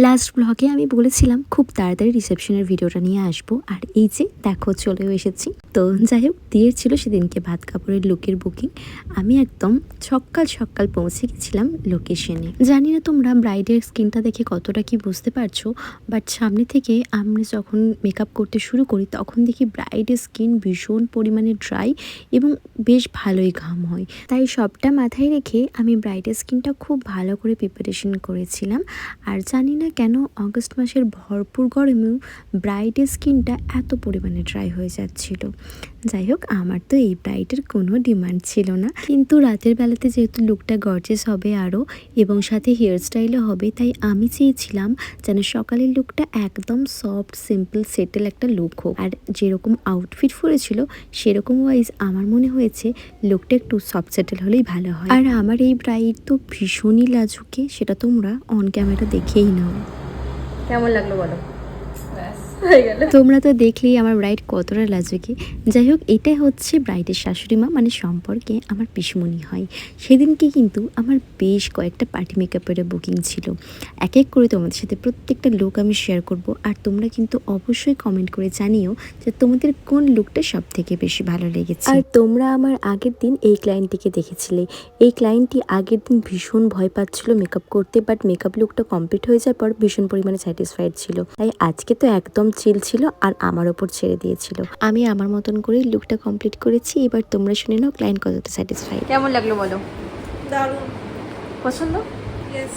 Last ব্লগে আমি বলেছিলাম খুব তাড়াতাড়ি রিসেপশনের ভিডিওটা নিয়ে আসবো, আর এই যে দেখো চলেও এসেছি। তো যাই হোক, দিয়েছিল সেদিনকে ভাত কাপড়ের লুকের বুকিং। আমি একদম সকাল সকাল পৌঁছে গেছিলাম লোকেশনে। জানি না তোমরা ব্রাইডের স্কিনটা দেখে কতটা কি বুঝতে পারছো, বাট সামনে থেকে আমরা যখন মেকআপ করতে শুরু করি তখন দেখি ব্রাইডের স্কিন ভীষণ পরিমাণে ড্রাই এবং বেশ ভালোই ঘাম হয়। তাই সবটা মাথায় রেখে আমি ব্রাইডের স্কিনটা খুব ভালো করে প্রিপারেশন করেছিলাম। আর জানি না কেন অগস্ট মাসের ভরপুর গরমেও ব্রাইডের স্কিনটা এত পরিমাণে ড্রাই হয়ে যাচ্ছিল। যাই হোক, আমার তো এই ব্রাইডের কোনো ডিমান্ড ছিল না, কিন্তু রাতের বেলাতে যেহেতু লুকটা গর্জেস হবে আরও, এবং সাথে হেয়ার স্টাইলও হবে, তাই আমি চেয়েছিলাম যেন সকালের লুকটা একদম সফট সিম্পল সেটেল একটা লুক হোক। আর যেরকম আউটফিট পরেছিল সেরকম ওয়াইজ আমার মনে হয়েছে লুকটা একটু সফট সেটেল হলেই ভালো হয়। আর আমার এই ব্রাইড তো ভীষণই লাজুকে, সেটা তোমরা অন ক্যামেরা দেখেই নাও। কেমন লাগলো বলো? তোমরা তো দেখলেই আমার ব্রাইড কতটা লাজুকে। যাই হোক, এটাই হচ্ছে ব্রাইডের শাশুড়ি মা, মানে সম্পর্কে আমার পিসমণি হয়। সেদিনকে কিন্তু আমার বেশ কয়েকটা পার্টি মেকআপের বুকিং ছিল। এক এক করে তোমাদের সাথে প্রত্যেকটা লুক আমি শেয়ার করব, আর তোমরা কিন্তু অবশ্যই কমেন্ট করে জানিও যে তোমাদের কোন লুকটা সব থেকে বেশি ভালো লেগেছে। আর তোমরা আমার আগের দিন এই ক্লায়েন্টটিকে দেখেছিলে। এই ক্লায়েন্টটি আগের দিন ভীষণ ভয় পাচ্ছিল মেকআপ করতে, বাট মেকআপ লুকটা কমপ্লিট হয়ে যাওয়ার পর ভীষণ পরিমাণে স্যাটিসফাইড ছিল। তাই আজকে তো একদম চিল ছিল আর আমার ওপর ছেড়ে দিয়েছিল। আমি আমার মতন করে লুকটা কমপ্লিট করেছি। এবার তোমরা শুনে নাও ক্লায়েন্ট কতটা স্যাটিসফাইড। কেমন লাগলো বলো? দারুণ পছন্দ? ইয়েস।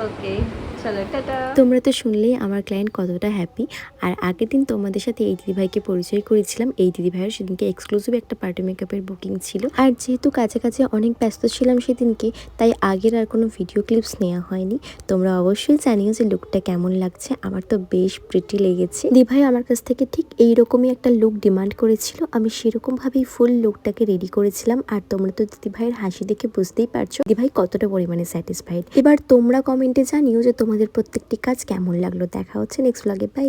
ওকে, চলো টাটা। তোমরা তো শুনলেই আমার ক্লায়েন্ট কতটা হ্যাপি। আর আগের দিন তোমাদের সাথে এই দিদিভাইকে পরিচয় করেছিলাম। এই দিদিভাইয়ের সেদিনকে এক্সক্লুসিভ একটা পার্টি মেকআপের বুকিং ছিল। আর যেহেতু কাছে কাছে অনেক ব্যস্ত ছিলাম সেদিনকে, তাই আগের আর কোনো ভিডিও ক্লিপস নেওয়া হয়নি। তোমরা অবশ্যই জানিও যে লুকটা কেমন লাগছে। আমার তো বেশ প্রিটি লেগেছে। দিদিভাই আমার কাছ থেকে ঠিক এইরকমই একটা লুক ডিমান্ড করেছিল, আমি সেরকমভাবেই ফুল লুকটাকে রেডি করেছিলাম। আর তোমরা তো দিদিভাইয়ের হাসি দেখে বুঝতেই পারছো দিদিভাই কতটা পরিমাণে স্যাটিসফাইড। এবার তোমরা কমেন্টে জানিও যে তোমাদের প্রত্যেকটি কাজ কেমন লাগলো। দেখা হচ্ছে নেক্সট ব্লগে, বাই।